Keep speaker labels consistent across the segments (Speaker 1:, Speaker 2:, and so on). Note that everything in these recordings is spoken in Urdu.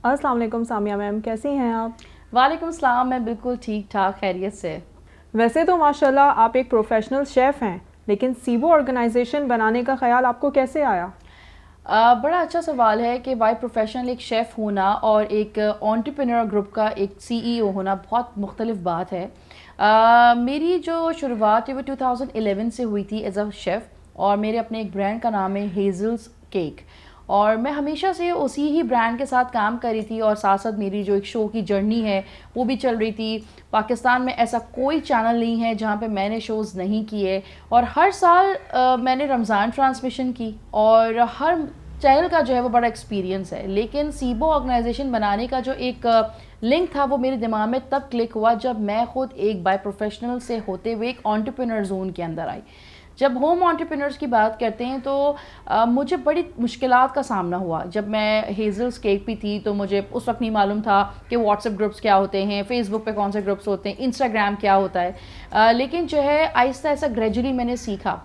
Speaker 1: السلام علیکم سامیہ میم، کیسی ہیں آپ؟
Speaker 2: وعلیکم السلام، میں بالکل ٹھیک ٹھاک خیریت سے.
Speaker 1: ویسے تو ماشاءاللہ آپ ایک پروفیشنل شیف ہیں، لیکن سیبو آرگنائزیشن بنانے کا خیال آپ کو کیسے آیا؟
Speaker 2: بڑا اچھا سوال ہے کہ بائی پروفیشنل ایک شیف ہونا اور ایک انٹرپرینور گروپ کا ایک سی ای او ہونا بہت مختلف بات ہے. میری جو شروعات ہے وہ 2011 سے ہوئی تھی ایز اے شیف، اور میرے اپنے ایک برانڈ کا نام ہے ہیزلز کیک، اور میں ہمیشہ سے اسی ہی برانڈ کے ساتھ کام کر رہی تھی، اور ساتھ ساتھ میری جو ایک شو کی جرنی ہے وہ بھی چل رہی تھی. پاکستان میں ایسا کوئی چینل نہیں ہے جہاں پہ میں نے شوز نہیں کیے، اور ہر سال میں نے رمضان ٹرانسمیشن کی، اور ہر چینل کا جو ہے وہ بڑا ایکسپیرینس ہے. لیکن سیبو آرگنائزیشن بنانے کا جو ایک لنک تھا وہ میرے دماغ میں تب کلک ہوا جب میں خود ایک بائی پروفیشنل سے ہوتے ہوئے ایک انٹرپرینر زون کے اندر آئی. جب ہوم انٹرپرینرز کی بات کرتے ہیں تو مجھے بڑی مشکلات کا سامنا ہوا. جب میں ہیزلز کیک پہ تھی تو مجھے اس وقت نہیں معلوم تھا کہ واٹس ایپ گروپس کیا ہوتے ہیں، فیس بک پہ کون سے گروپس ہوتے ہیں، انسٹاگرام کیا ہوتا ہے. لیکن جو ہے آہستہ آہستہ گریجولی میں نے سیکھا.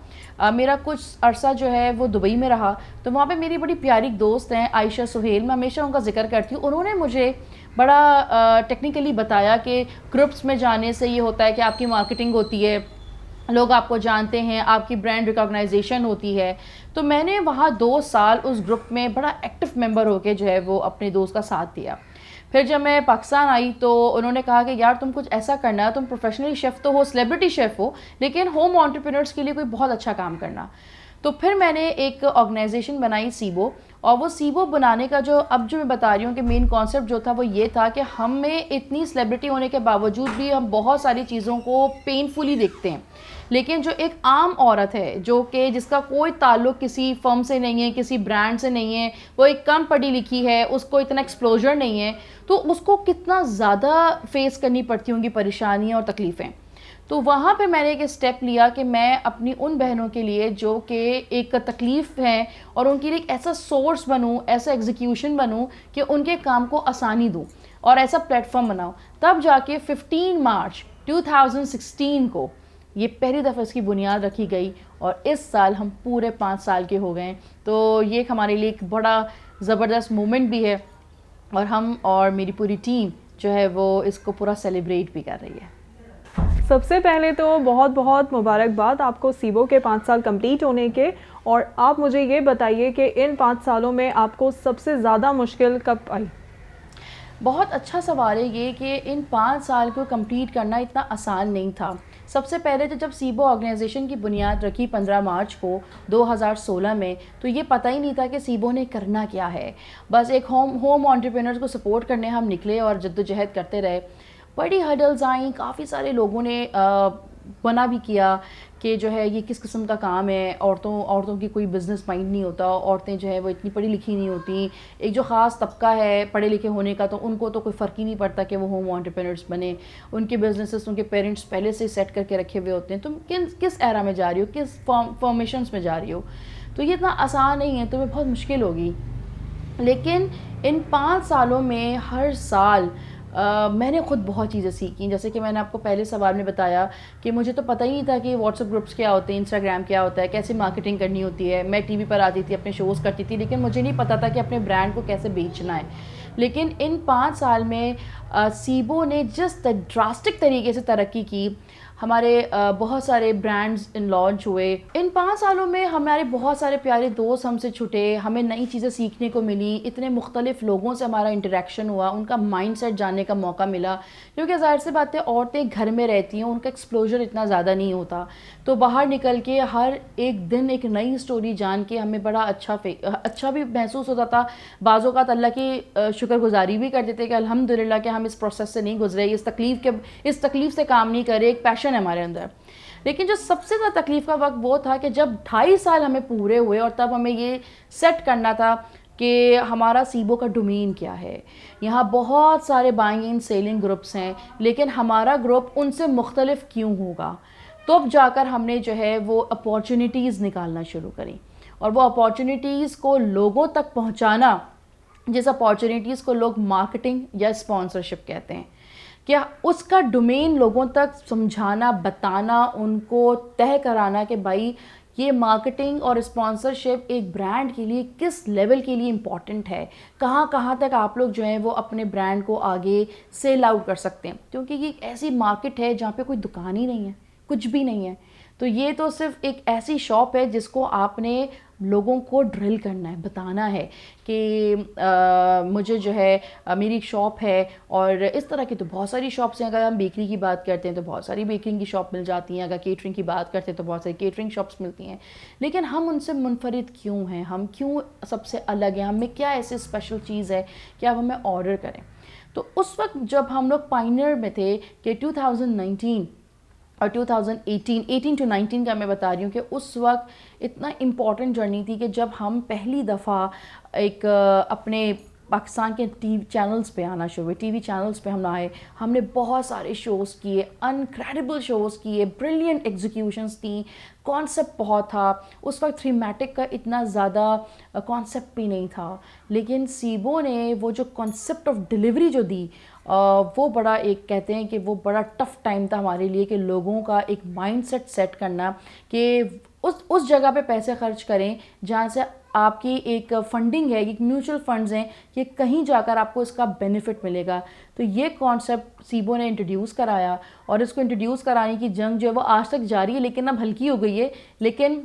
Speaker 2: میرا کچھ عرصہ جو ہے وہ دبئی میں رہا، تو وہاں پہ میری بڑی پیاری دوست ہیں عائشہ سہیل، میں ہمیشہ ان کا ذکر کرتی ہوں. انہوں نے مجھے بڑا ٹیکنیکلی بتایا کہ گروپس میں جانے سے یہ ہوتا ہے کہ آپ کی مارکیٹنگ ہوتی ہے، لوگ آپ کو جانتے ہیں، آپ کی برانڈ ریکاگنائزیشن ہوتی ہے. تو میں نے وہاں 2 سال اس گروپ میں بڑا ایکٹیو ممبر ہو کے جو ہے وہ اپنے دوست کا ساتھ دیا. پھر جب میں پاکستان آئی تو انہوں نے کہا کہ یار تم کچھ ایسا کرنا، تم پروفیشنلی شیف تو ہو، سیلیبریٹی شیف ہو، لیکن ہوم انٹرپرینرز کے لیے کوئی بہت اچھا کام کرنا. تو پھر میں نے ایک آرگنائزیشن بنائی سیبو، اور وہ سیبو بنانے کا جو اب جو میں بتا رہی ہوں کہ مین کانسیپٹ جو تھا وہ یہ تھا کہ ہمیں اتنی سیلیبریٹی ہونے کے باوجود بھی ہم بہت ساری چیزوں کو پینفلی دیکھتے ہیں. لیکن جو ایک عام عورت ہے جو کہ جس کا کوئی تعلق کسی فرم سے نہیں ہے، کسی برانڈ سے نہیں ہے، وہ ایک کم پڑھی لکھی ہے، اس کو اتنا ایکسپلوجر نہیں ہے، تو اس کو کتنا زیادہ فیس کرنی پڑتی ہوں گی پریشانیاں اور تکلیفیں. تو وہاں پہ میں نے ایک اسٹیپ لیا کہ میں اپنی ان بہنوں کے لیے جو کہ ایک تکلیف ہیں اور ان کے لیے ایک ایسا سورس بنوں، ایسا ایگزیکیوشن بنوں کہ ان کے کام کو آسانی دوں اور ایسا پلیٹ فارم بناؤں. تب جا کے 15 مارچ 2016 کو یہ پہلی دفعہ اس کی بنیاد رکھی گئی، اور اس سال ہم پورے 5 سال کے ہو گئے ہیں. تو یہ ہمارے لیے ایک بڑا زبردست مومنٹ بھی ہے، اور ہم اور میری پوری ٹیم جو ہے وہ اس کو پورا سیلیبریٹ بھی کر رہی ہے.
Speaker 1: سب سے پہلے تو بہت بہت مبارکباد آپ کو سیبو کے 5 سال کمپلیٹ ہونے کے. اور آپ مجھے یہ بتائیے کہ ان 5 سالوں میں آپ کو سب سے زیادہ مشکل کب آئی؟
Speaker 2: بہت اچھا سوال ہے یہ کہ ان 5 سال کو کمپلیٹ کرنا اتنا آسان نہیں تھا. سب سے پہلے تو جب سیبو آرگنائزیشن کی بنیاد رکھی 15 مارچ کو 2016 میں، تو یہ پتہ ہی نہیں تھا کہ سیبو نے کرنا کیا ہے. بس ایک ہوم انٹرپرینرز کو سپورٹ کرنے ہم نکلے اور جدوجہد کرتے رہے. بڑی ہرڈلز آئیں، کافی سارے لوگوں نے منع بھی کیا کہ جو ہے یہ کس قسم کا کام ہے، عورتوں کی کوئی بزنس مائنڈ نہیں ہوتا، عورتیں جو ہے وہ اتنی پڑھی لکھی نہیں ہوتی، ایک جو خاص طبقہ ہے پڑھے لکھے ہونے کا تو ان کو تو کوئی فرق ہی نہیں پڑتا کہ وہ ہوم انٹرپرینرز بنے. ان کے بزنسز ان کے پیرنٹس پہلے سے سیٹ کر کے رکھے ہوئے ہوتے ہیں. تم کس ایرا میں جا رہی ہو، کس فارمیشنز میں جا رہی ہو، تو یہ اتنا آسان نہیں ہے، تمہیں بہت مشکل ہوگی. لیکن ان 5 سالوں میں ہر سال میں نے خود بہت چیزیں سیکھیں. جیسے کہ میں نے آپ کو پہلے سوال میں بتایا کہ مجھے تو پتہ ہی نہیں تھا کہ واٹس ایپ گروپس کیا ہوتے ہیں، انسٹاگرام کیا ہوتا ہے، کیسے مارکیٹنگ کرنی ہوتی ہے. میں ٹی وی پر آتی تھی، اپنے شوز کرتی تھی، لیکن مجھے نہیں پتہ تھا کہ اپنے برانڈ کو کیسے بیچنا ہے. لیکن ان 5 سال میں سیبو نے جس ڈراسٹک طریقے سے ترقی کی، ہمارے بہت سارے برانڈز لانچ ہوئے. ان 5 سالوں میں ہمارے بہت سارے پیارے دوست ہم سے چھٹے، ہمیں نئی چیزیں سیکھنے کو ملی، اتنے مختلف لوگوں سے ہمارا انٹریکشن ہوا، ان کا مائنڈ سیٹ جاننے کا موقع ملا. کیونکہ ظاہر سی بات ہے عورتیں گھر میں رہتی ہیں، ان کا ایکسپلوجر اتنا زیادہ نہیں ہوتا، تو باہر نکل کے ہر ایک دن ایک نئی سٹوری جان کے ہمیں بڑا اچھا بھی محسوس ہوتا تھا. بعض اوقات اللہ کی شکر گزاری بھی کرتے تھے کہ الحمدللہ کہ ہم اس پروسیس سے نہیں گزرے، اس تکلیف سے کام نہیں کرے. ایک پیشن ہے ہمارے اندر. لیکن جو سب سے زیادہ تکلیف کا وقت وہ تھا کہ جب 2.5 سال ہمیں پورے ہوئے اور تب ہمیں یہ سیٹ کرنا تھا کہ ہمارا سیبو کا ڈومین کیا ہے. یہاں بہت سارے بائنگ اینڈ سیلنگ گروپس ہیں، لیکن ہمارا گروپ ان سے مختلف کیوں ہوگا. تو اب جا کر ہم نے جو ہے وہ اپارچونیٹیز نکالنا شروع کریں، اور وہ اپارچونیٹیز کو لوگوں تک پہنچانا، جس اپارچونیٹیز کو لوگ مارکیٹنگ یا اسپانسرشپ کہتے ہیں، کہ اس کا ڈومین لوگوں تک سمجھانا، بتانا، ان کو طے کرانا کہ بھائی یہ مارکیٹنگ اور اسپانسرشپ ایک برانڈ کے لیے کس لیول کے لیے امپورٹنٹ ہے, کہاں کہاں تک آپ لوگ جو ہیں وہ اپنے برانڈ کو آگے سیل آؤٹ کر سکتے ہیں, کیونکہ یہ ایک ایسی مارکیٹ ہے جہاں پہ کوئی دکان ہی نہیں ہے, کچھ بھی نہیں ہے. تو یہ تو صرف ایک ایسی شاپ ہے جس کو آپ نے لوگوں کو ڈرل کرنا ہے, بتانا ہے کہ مجھے جو ہے میری شاپ ہے. اور اس طرح کی تو بہت ساری شاپس ہیں. اگر ہم بیکری کی بات کرتے ہیں تو بہت ساری بیکرنگ کی شاپ مل جاتی ہیں, اگر کیٹرنگ کی بات کرتے ہیں تو بہت ساری کیٹرنگ شاپس ملتی ہیں. لیکن ہم ان سے منفرد کیوں ہیں, ہم کیوں سب سے الگ ہیں, ہمیں کیا ایسی اسپیشل چیز ہے کہ آپ ہمیں آرڈر کریں. تو اس وقت جب ہم لوگ پائنر میں تھے کہ 2019 اور 18 to 19 کا میں بتا رہی ہوں کہ اس وقت اتنا امپورٹنٹ جرنی تھی کہ جب ہم پہلی دفعہ ایک اپنے پاکستان کے ٹی وی چینلز پہ آنا شروع ہوئے, ٹی وی چینلز پہ ہم آئے, ہم نے بہت سارے شوز کیے, انکریڈیبل شوز کیے, بریلینٹ ایگزیکیوشنز تھیں, کانسیپٹ بہت تھا. اس وقت تھریمیٹک کا اتنا زیادہ کانسیپٹ بھی نہیں تھا, لیکن سیبو نے وہ جو کانسیپٹ آف ڈیلیوری جو دی وہ بڑا ایک کہتے ہیں کہ وہ بڑا ٹف ٹائم تھا ہمارے لیے, کہ لوگوں کا ایک مائنڈ سیٹ کرنا کہ اس جگہ پہ پیسے خرچ کریں جہاں سے آپ کی ایک فنڈنگ ہے, ایک میوچل فنڈز ہیں, کہ کہیں جا کر آپ کو اس کا بینیفٹ ملے گا. تو یہ کانسیپٹ سیبو نے انٹروڈیوس کرایا, اور اس کو انٹروڈیوس کرانے کی جنگ جو ہے وہ آج تک جاری ہے, لیکن اب ہلکی ہو گئی ہے, لیکن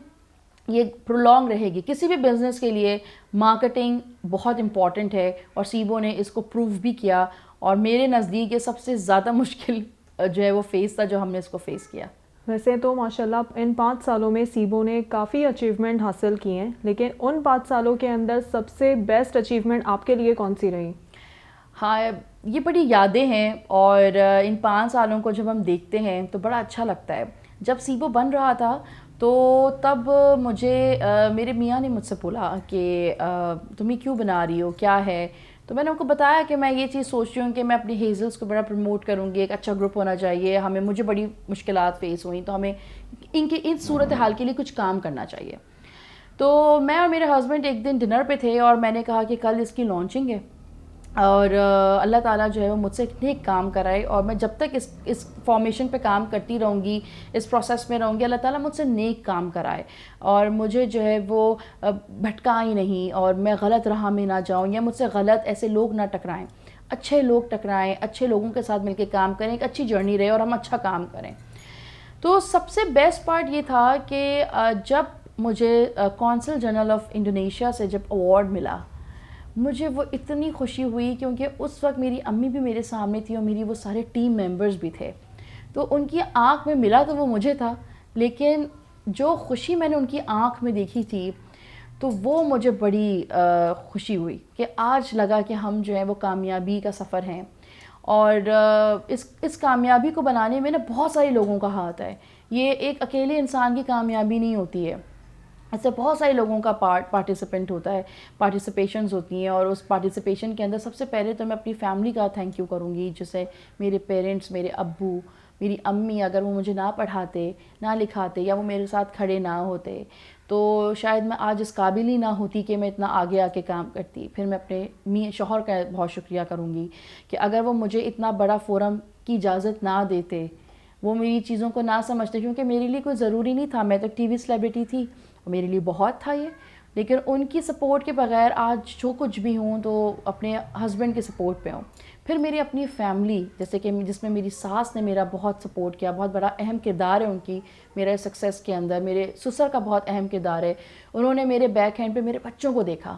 Speaker 2: یہ پرولونگ رہے گی. کسی بھی بزنس کے لیے مارکیٹنگ بہت امپورٹنٹ ہے, اور سیبو نے اس کو پروو بھی کیا. اور میرے نزدیک یہ سب سے زیادہ مشکل جو ہے وہ فیس تھا جو ہم نے اس کو فیس کیا.
Speaker 1: ویسے تو ماشاءاللہ ان 5 سالوں میں سیبو نے کافی اچیومنٹ حاصل کی ہیں, لیکن ان 5 سالوں کے اندر سب سے بیسٹ اچیومنٹ آپ کے لیے کون سی رہی؟
Speaker 2: ہاں, یہ بڑی یادیں ہیں, اور ان 5 سالوں کو جب ہم دیکھتے ہیں تو بڑا اچھا لگتا ہے. جب سیبو بن رہا تھا تو تب مجھے میرے میاں نے مجھ سے بولا کہ تم یہ کیوں بنا رہی ہو, کیا ہے؟ تو میں نے ان کو بتایا کہ میں یہ چیز سوچ رہی ہوں کہ میں اپنی ہیزلس کو بڑا پروموٹ کروں گی, ایک اچھا گروپ ہونا چاہیے, مجھے بڑی مشکلات فیس ہوئیں, تو ہمیں ان صورتحال کے لیے کچھ کام کرنا چاہیے. تو میں اور میرے ہسبینڈ ایک دن ڈنر پہ تھے, اور میں نے کہا کہ کل اس کی لانچنگ ہے, اور اللہ تعالیٰ جو ہے وہ مجھ سے نیک کام کرائے, اور میں جب تک اس فارمیشن پہ کام کرتی رہوں گی, اس پروسیس میں رہوں گی, اللہ تعالیٰ مجھ سے نیک کام کرائے, اور مجھے جو ہے وہ بھٹکائیں نہیں, اور میں غلط راہ میں نہ جاؤں, یا مجھ سے غلط ایسے لوگ نہ ٹکرائیں. اچھے لوگ ٹکرائیں, اچھے لوگوں کے ساتھ مل کے کام کریں, ایک اچھی جرنی رہے اور ہم اچھا کام کریں. تو سب سے بیسٹ پارٹ یہ تھا کہ جب مجھے کونسل جنرل آف انڈونیشیا سے جب ایوارڈ ملا, مجھے وہ اتنی خوشی ہوئی, کیونکہ اس وقت میری امی بھی میرے سامنے تھی, اور میری وہ سارے ٹیم ممبرز بھی تھے. تو ان کی آنکھ میں ملا تو وہ مجھے تھا, لیکن جو خوشی میں نے ان کی آنکھ میں دیکھی تھی تو وہ مجھے بڑی خوشی ہوئی, کہ آج لگا کہ ہم جو ہے وہ کامیابی کا سفر ہیں. اور اس کامیابی کو بنانے میں نا بہت سارے لوگوں کا ہاتھ ہے. یہ ایک اکیلے انسان کی کامیابی نہیں ہوتی ہے, اس سے بہت سارے لوگوں کا پارٹیسپینٹ ہوتا ہے, پارٹیسپیشنز ہوتی ہیں. اور اس پارٹیسپیشن کے اندر سب سے پہلے تو میں اپنی فیملی کا تھینک یو کروں گی, جیسے میرے پیرنٹس, میرے ابو, میری امی. اگر وہ مجھے نہ پڑھاتے, نہ لکھاتے, یا وہ میرے ساتھ کھڑے نہ ہوتے, تو شاید میں آج اس قابل ہی نہ ہوتی کہ میں اتنا آگے آ کے کام کرتی. پھر میں اپنے شوہر کا بہت شکریہ کروں گی کہ اگر وہ مجھے اتنا بڑا فورم کی اجازت نہ دیتے, وہ میری چیزوں کو نہ سمجھتے, کیونکہ میرے لیے کوئی ضروری نہیں تھا, میں تو ٹی وی سیلیبریٹی تھی, میرے لیے بہت تھا یہ, لیکن ان کی سپورٹ کے بغیر آج جو کچھ بھی ہوں تو اپنے ہسبینڈ کے سپورٹ پہ ہوں. پھر میری اپنی فیملی, جیسے کہ جس میں میری ساس نے میرا بہت سپورٹ کیا, بہت بڑا اہم کردار ہے ان کی میرے سکسیس کے اندر. میرے سسر کا بہت اہم کردار ہے, انہوں نے میرے بیک ہینڈ پہ میرے بچوں کو دیکھا.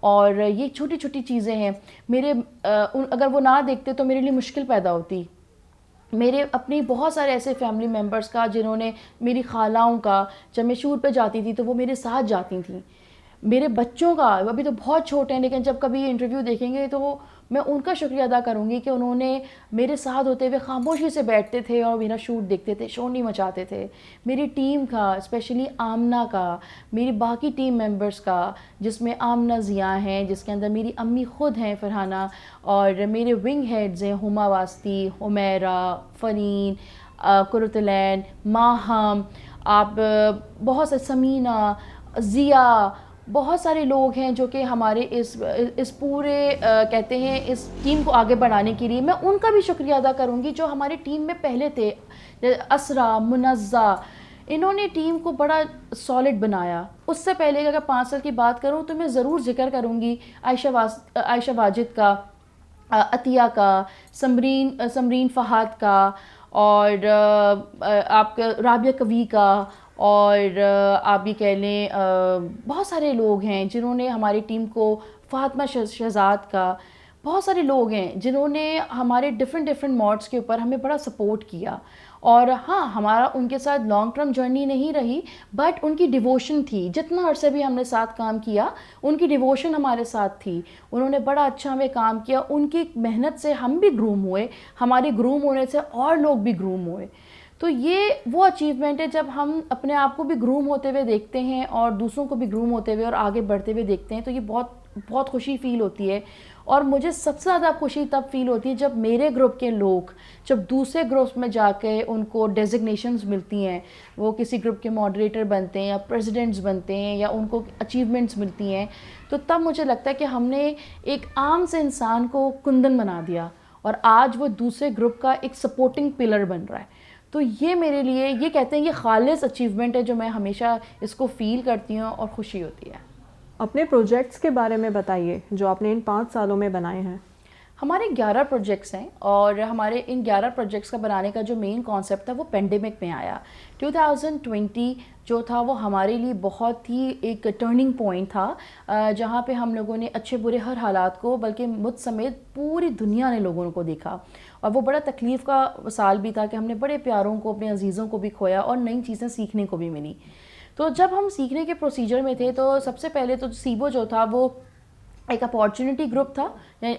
Speaker 2: اور یہ چھوٹی چھوٹی چیزیں ہیں, اگر وہ نہ دیکھتے تو میرے لیے مشکل پیدا ہوتی. میرے اپنی بہت سارے ایسے فیملی ممبرس کا, جنہوں نے, میری خالاؤں کا, جب میں شور پہ جاتی تھی تو وہ میرے ساتھ جاتی تھیں. میرے بچوں کا, ابھی تو بہت چھوٹے ہیں, لیکن جب کبھی یہ انٹرویو دیکھیں گے تو میں ان کا شکریہ ادا کروں گی کہ انہوں نے میرے ساتھ ہوتے ہوئے خاموشی سے بیٹھتے تھے اور میرا شوٹ دیکھتے تھے, شور نہیں مچاتے تھے. میری ٹیم کا, اسپیشلی آمنہ کا, میری باقی ٹیم ممبرس کا, جس میں آمنہ ضیاء ہیں, جس کے اندر میری امی خود ہیں فرحانہ, اور میرے ونگ ہیڈز ہیں ہما واسطی, حمیرہ, فرین, کرتلین, ماہم, آپ بہت سے, سمینہ, ضیاء, بہت سارے لوگ ہیں جو کہ ہمارے اس پورے کہتے ہیں اس ٹیم کو آگے بڑھانے کے لیے, میں ان کا بھی شکریہ ادا کروں گی جو ہمارے ٹیم میں پہلے تھے. اسرا, منزہ, انہوں نے ٹیم کو بڑا سالڈ بنایا. اس سے پہلے اگر 5 سال کی بات کروں تو میں ضرور ذکر کروں گی عائشہ واجد کا, عطیہ کا, سمرین فہد کا, اور آپ کا رابعہ کوی کا, اور آپ یہ کہہ لیں بہت سارے لوگ ہیں جنہوں نے ہماری ٹیم کو, فاطمہ شہزاد کا, بہت سارے لوگ ہیں جنہوں نے ہمارے ڈفرینٹ موڈس کے اوپر ہمیں بڑا سپورٹ کیا. اور ہاں, ہمارا ان کے ساتھ لانگ ٹرم جرنی نہیں رہی, بٹ ان کی ڈیووشن تھی. جتنا عرصے بھی ہم نے ساتھ کام کیا, ان کی ڈیووشن ہمارے ساتھ تھی. انہوں نے بڑا اچھا ہمیں کام کیا. ان کی محنت سے ہم بھی گروم ہوئے, ہمارے گروم ہونے سے اور لوگ بھی گروم ہوئے. تو یہ وہ اچیومنٹ ہے جب ہم اپنے آپ کو بھی گروم ہوتے ہوئے دیکھتے ہیں اور دوسروں کو بھی گروم ہوتے ہوئے اور آگے بڑھتے ہوئے دیکھتے ہیں, تو یہ بہت خوشی فیل ہوتی ہے. اور مجھے سب سے زیادہ خوشی تب فیل ہوتی ہے جب میرے گروپ کے لوگ جب دوسرے گروپس میں جا کے ان کو ڈیزگنیشنز ملتی ہیں, وہ کسی گروپ کے ماڈریٹر بنتے ہیں یا پریزیڈنٹس بنتے ہیں یا ان کو اچیومنٹس ملتی ہیں, تو تب مجھے لگتا ہے کہ ہم نے ایک عام سے انسان کو کندن بنا دیا اور آج وہ دوسرے گروپ کا ایک سپورٹنگ پلر بن رہا ہے. تو یہ میرے لیے, یہ کہتے ہیں یہ خالص اچیومنٹ ہے جو میں ہمیشہ اس کو فیل کرتی ہوں اور خوشی ہوتی ہے.
Speaker 1: اپنے پروجیکٹس کے بارے میں بتائیے جو آپ نے ان 5 سالوں میں بنائے ہیں.
Speaker 2: ہمارے 11 پروجیکٹس ہیں, اور ہمارے ان 11 پروجیکٹس کا بنانے کا جو مین کانسیپٹ تھا وہ پینڈیمک میں آیا. 2020 جو تھا وہ ہمارے لیے بہت ہی ایک ٹرننگ پوائنٹ تھا, جہاں پہ ہم لوگوں نے اچھے برے ہر حالات کو, بلکہ مجھ سمیت پوری دنیا نے لوگوں کو دیکھا. اور وہ بڑا تکلیف کا سال بھی تھا کہ ہم نے بڑے پیاروں کو, اپنے عزیزوں کو بھی کھویا اور نئی چیزیں سیکھنے کو بھی ملی. تو جب ہم سیکھنے کے پروسیجر میں تھے تو سب سے پہلے تو سیبو جو تھا وہ ایک اپارچونٹی گروپ تھا,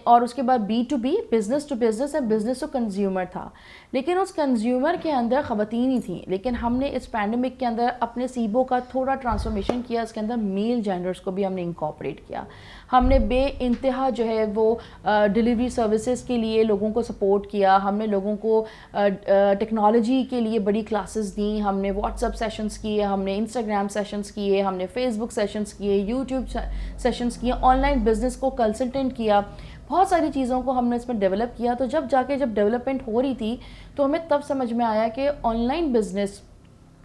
Speaker 2: اور اس کے بعد B2B, بزنس ٹو بزنس اور بزنس ٹو کنزیومر تھا. لیکن اس کنزیومر کے اندر خواتین ہی تھیں, لیکن ہم نے اس پینڈیمک کے اندر اپنے سیبو کا تھوڑا ٹرانسفارمیشن کیا. اس کے اندر میل جینڈرز کو بھی ہم نے انکارپوریٹ کیا. ہم نے بے انتہا جو ہے وہ ڈیلیوری سروسز کے لیے لوگوں کو سپورٹ کیا. ہم نے لوگوں کو ٹیکنالوجی کے لیے بڑی کلاسز دیں. ہم نے واٹس ایپ سیشنز کیے, ہم نے انسٹاگرام سیشنز کیے, ہم نے فیس بک سیشنز کیے, یوٹیوب سیشنز کیے, آن لائن بزنس کو کنسلٹنٹ کیا. بہت ساری چیزوں کو ہم نے اس میں ڈیولپ کیا. تو جب ڈیولپمنٹ ہو رہی تھی تو ہمیں تب سمجھ میں آیا کہ آن لائن بزنس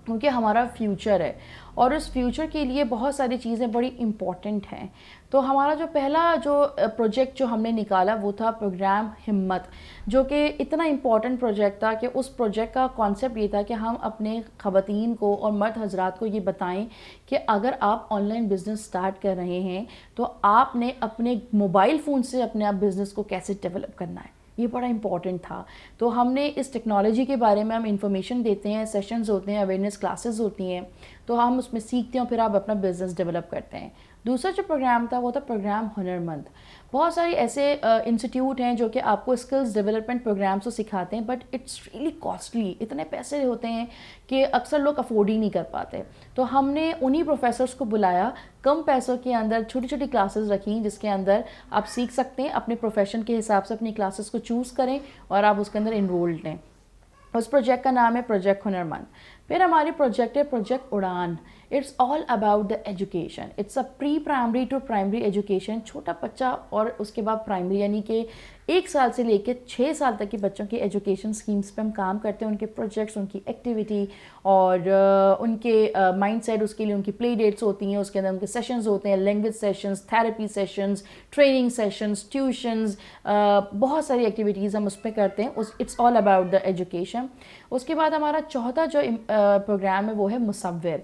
Speaker 2: کیونکہ ہمارا فیوچر ہے, اور اس فیوچر کے لیے بہت ساری چیزیں بڑی امپورٹنٹ ہیں. تو ہمارا جو پہلا پروجیکٹ جو ہم نے نکالا وہ تھا پروگرام ہمت, جو کہ اتنا امپورٹنٹ پروجیکٹ تھا کہ اس پروجیکٹ کا کانسیپٹ یہ تھا کہ ہم اپنے خواتین کو اور مرد حضرات کو یہ بتائیں کہ اگر آپ آن لائن بزنس سٹارٹ کر رہے ہیں تو آپ نے اپنے موبائل فون سے اپنے آپ بزنس کو کیسے ڈیولپ کرنا ہے. یہ بڑا امپورٹنٹ تھا. تو ہم نے اس ٹیکنالوجی کے بارے میں ہم انفارمیشن دیتے ہیں, سیشنز ہوتے ہیں, اویئرنیس کلاسز ہوتی ہیں, تو ہم اس میں سیکھتے ہیں, پھر آپ اپنا بزنس ڈیولپ کرتے ہیں. دوسرا جو پروگرام تھا وہ تھا پروگرام ہنرمند. بہت ساری ایسے انسٹیٹیوٹ ہیں جو کہ آپ کو اسکلز ڈیولپمنٹ پروگرامس کو سکھاتے ہیں, بٹ اٹس ریئلی کاسٹلی. اتنے پیسے ہوتے ہیں کہ اکثر لوگ افورڈ ہی نہیں کر پاتے. تو ہم نے انہی پروفیسرس کو بلایا, کم پیسوں کے اندر چھوٹی چھوٹی کلاسز رکھیں جس کے اندر آپ سیکھ سکتے ہیں, اپنے پروفیشن کے حساب سے اپنی کلاسز کو چوز کریں اور آپ اس کے اندر انرولڈ ہیں. اس پروجیکٹ کا نام ہے پروجیکٹ ہنرمند. پھر ہماری پروجیکٹ ہے project Udaan. It's all about the education. It's a pre primary to primary education. چھوٹا بچہ اور اس کے بعد پرائمری, یعنی کہ 1 سال سے لے کے 6 سال تک کے بچوں کی ایجوکیشن اسکیمس پہ ہم کام کرتے ہیں. ان کے پروجیکٹس, ان کی ایکٹیویٹی اور ان کے مائنڈ سیٹ, اس کے لیے ان کی پلے ڈیٹس ہوتی ہیں, اس کے اندر ان کے سیشنز ہوتے ہیں, language sessions, therapy sessions, training sessions, tuitions, بہت ساری ایکٹیویٹیز ہم اس پہ کرتے ہیں. It's all about the education. اس کے بعد ہمارا چوتھا جو پروگرام ہے وہ ہے مصور.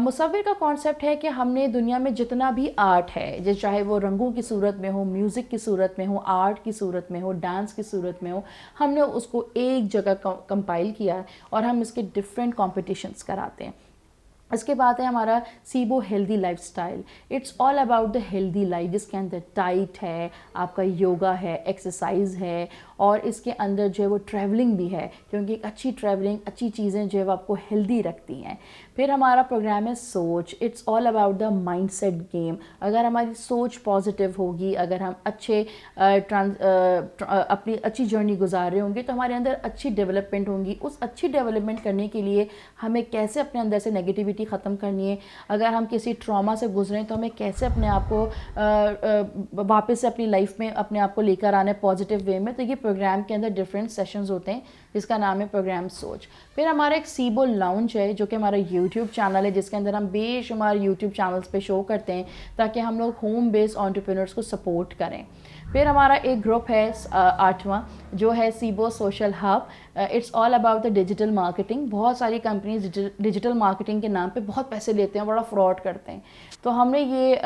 Speaker 2: مصور کا کانسیپٹ ہے کہ ہم نے دنیا میں جتنا بھی آرٹ ہے, جیسے چاہے وہ رنگوں کی صورت میں ہو, میوزک کی صورت میں ہو, آرٹ کی صورت میں ہو, ڈانس کی صورت میں ہو, ہم نے اس کو ایک جگہ کمپائل کیا ہے اور ہم اس کے ڈفرینٹ کمپٹیشنز کراتے ہیں. اس کے بعد ہے ہمارا سیبو healthy life style. It's all about the healthy life, جس کے اندر ڈائٹ ہے, آپ کا یوگا ہے, ایکسرسائز ہے, اور اس کے اندر جو ہے وہ ٹریولنگ بھی ہے, کیونکہ ایک اچھی ٹریولنگ, اچھی چیزیں جو ہے وہ آپ کو ہیلدی رکھتی ہیں. پھر ہمارا پروگرام ہے Soch. It's all about the mindset game. اگر ہماری سوچ پازیٹیو ہوگی, اگر ہم اپنی اچھی جرنی گزار رہے ہوں گے تو ہمارے اندر اچھی ڈیولپمنٹ ہوں گی. اس اچھی ڈیولپمنٹ کرنے کے لیے ہمیں کیسے اپنے اندر سے نیگیٹیوٹی نیگیٹیوٹی ختم کرنی ہے. اگر ہم کسی ٹراما سے گزریں تو ہمیں کیسے اپنے آپ کو واپس سے اپنی لائف میں اپنے آپ کو لے کر آنا ہے پازیٹیو وے میں. تو یہ پروگرام کے اندر ڈفرینٹ سیشنز ہوتے ہیں جس کا نام ہے پروگرام سوچ. پھر ہمارا ایک سیبو لاؤنج ہے جو کہ ہمارا یوٹیوب چینل ہے جس کے اندر ہم بے شمار یوٹیوب چینلز پہ شو کرتے ہیں تاکہ ہم لوگ ہوم بیسڈ انٹرپرینورس کو سپورٹ کریں. پھر ہمارا ایک گروپ ہے 8واں جو ہے سیبو social hub. It's all about the digital marketing. بہت ساری کمپنیز ڈیجیٹل مارکیٹنگ کے نام پہ بہت پیسے لیتے ہیں, بڑا فراڈ کرتے ہیں. تو ہم نے یہ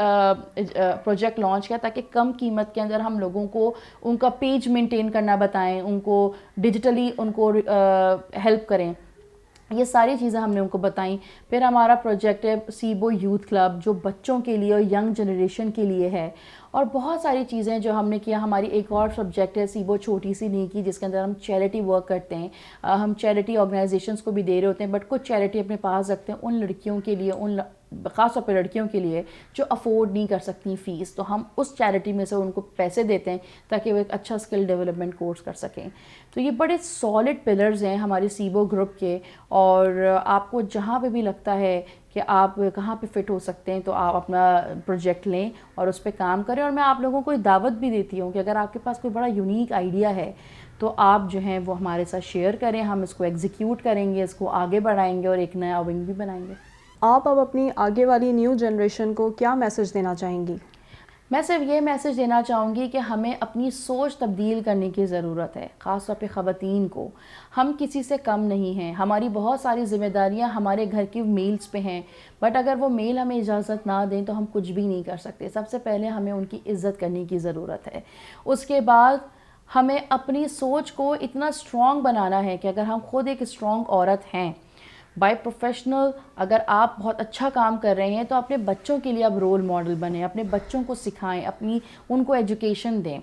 Speaker 2: پروجیکٹ لانچ کیا تاکہ کم قیمت کے اندر ہم لوگوں کو ان کا پیج مینٹین کرنا بتائیں, ان کو ڈیجیٹلی ان کو ہیلپ کریں. یہ ساری چیزیں ہم نے ان کو بتائیں. پھر ہمارا پروجیکٹ ہے سیبو یوتھ کلب جو بچوں کے لیے اور ینگ جنریشن کے لیے ہے. اور بہت ساری چیزیں جو ہم نے کیا. ہماری ایک اور سبجیکٹ ہے سیبو چھوٹی سی نیکی جس کے اندر ہم چیریٹی ورک کرتے ہیں. ہم چیریٹی آرگنائزیشنس کو بھی دے رہے ہوتے ہیں بٹ کچھ چیریٹی اپنے پاس رکھتے ہیں ان لڑکیوں کے لیے, خاص طور پہ لڑکیوں کے لیے جو افورڈ نہیں کر سکتی فیس. تو ہم اس چیریٹی میں سے ان کو پیسے دیتے ہیں تاکہ وہ ایک اچھا اسکل ڈیولپمنٹ کورس کر سکیں. تو یہ بڑے سالڈ پلرز ہیں ہمارے سیبو گروپ کے. اور آپ کو جہاں پہ بھی لگتا ہے کہ آپ کہاں پہ فٹ ہو سکتے ہیں تو آپ اپنا پروجیکٹ لیں اور اس پہ کام کریں. اور میں آپ لوگوں کو دعوت بھی دیتی ہوں کہ اگر آپ کے پاس کوئی بڑا یونیک آئیڈیا ہے تو آپ جو ہیں وہ ہمارے ساتھ شیئر کریں. ہم اس کو ایگزیکیوٹ کریں گے, اس کو آگے بڑھائیں گے اور ایک نیا ونگ بھی بنائیں گے.
Speaker 1: آپ اب اپنی آگے والی نیو جنریشن کو کیا میسج دینا چاہیں گی؟
Speaker 2: میں صرف یہ میسج دینا چاہوں گی کہ ہمیں اپنی سوچ تبدیل کرنے کی ضرورت ہے, خاص طور پہ خواتین کو. ہم کسی سے کم نہیں ہیں. ہماری بہت ساری ذمہ داریاں ہمارے گھر کی میلز پہ ہیں بٹ اگر وہ میل ہمیں اجازت نہ دیں تو ہم کچھ بھی نہیں کر سکتے. سب سے پہلے ہمیں ان کی عزت کرنے کی ضرورت ہے. اس کے بعد ہمیں اپنی سوچ کو اتنا اسٹرانگ بنانا ہے کہ اگر ہم خود ایک اسٹرانگ عورت ہیں بائی پروفیشنل, اگر آپ بہت اچھا کام کر رہے ہیں تو اپنے بچوں کے لیے آپ رول ماڈل بنیں, اپنے بچوں کو سکھائیں, ان کو ایجوکیشن دیں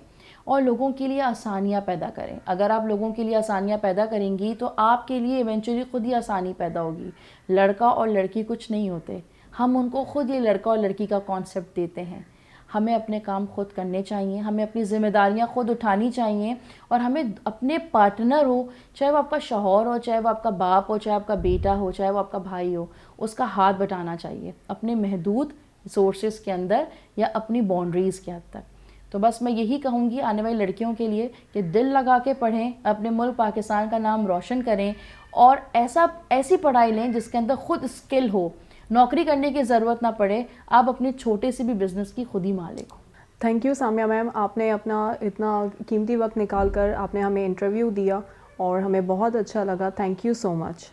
Speaker 2: اور لوگوں کے لیے آسانیاں پیدا کریں. اگر آپ لوگوں کے لیے آسانیاں پیدا کریں گی تو آپ کے لیے ایونچولی خود ہی آسانی پیدا ہوگی. لڑکا اور لڑکی کچھ نہیں ہوتے, ہم ان کو خود یہ لڑکا اور لڑکی کا کانسیپٹ دیتے ہیں. ہمیں اپنے کام خود کرنے چاہیے, ہمیں اپنی ذمہ داریاں خود اٹھانی چاہیے اور ہمیں اپنے پارٹنر ہو, چاہے وہ آپ کا شوہر ہو, چاہے وہ آپ کا باپ ہو, چاہے آپ کا بیٹا ہو, چاہے وہ آپ کا بھائی ہو, اس کا ہاتھ بٹانا چاہیے اپنے محدود ریسورسز کے اندر یا اپنی باؤنڈریز کے حد تک. تو بس میں یہی کہوں گی آنے والی لڑکیوں کے لیے کہ دل لگا کے پڑھیں, اپنے ملک پاکستان کا نام روشن کریں اور ایسی پڑھائی لیں جس کے اندر خود اسکل ہو, نوکری کرنے کی ضرورت نہ پڑے, آپ اپنے چھوٹے سے بھی بزنس کی خود ہی مالک ہو.
Speaker 1: تھینک یو سامیہ میم, آپ نے اپنا اتنا قیمتی وقت نکال کر آپ نے ہمیں انٹرویو دیا اور ہمیں بہت اچھا لگا. Thank you so much.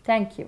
Speaker 2: Thank you.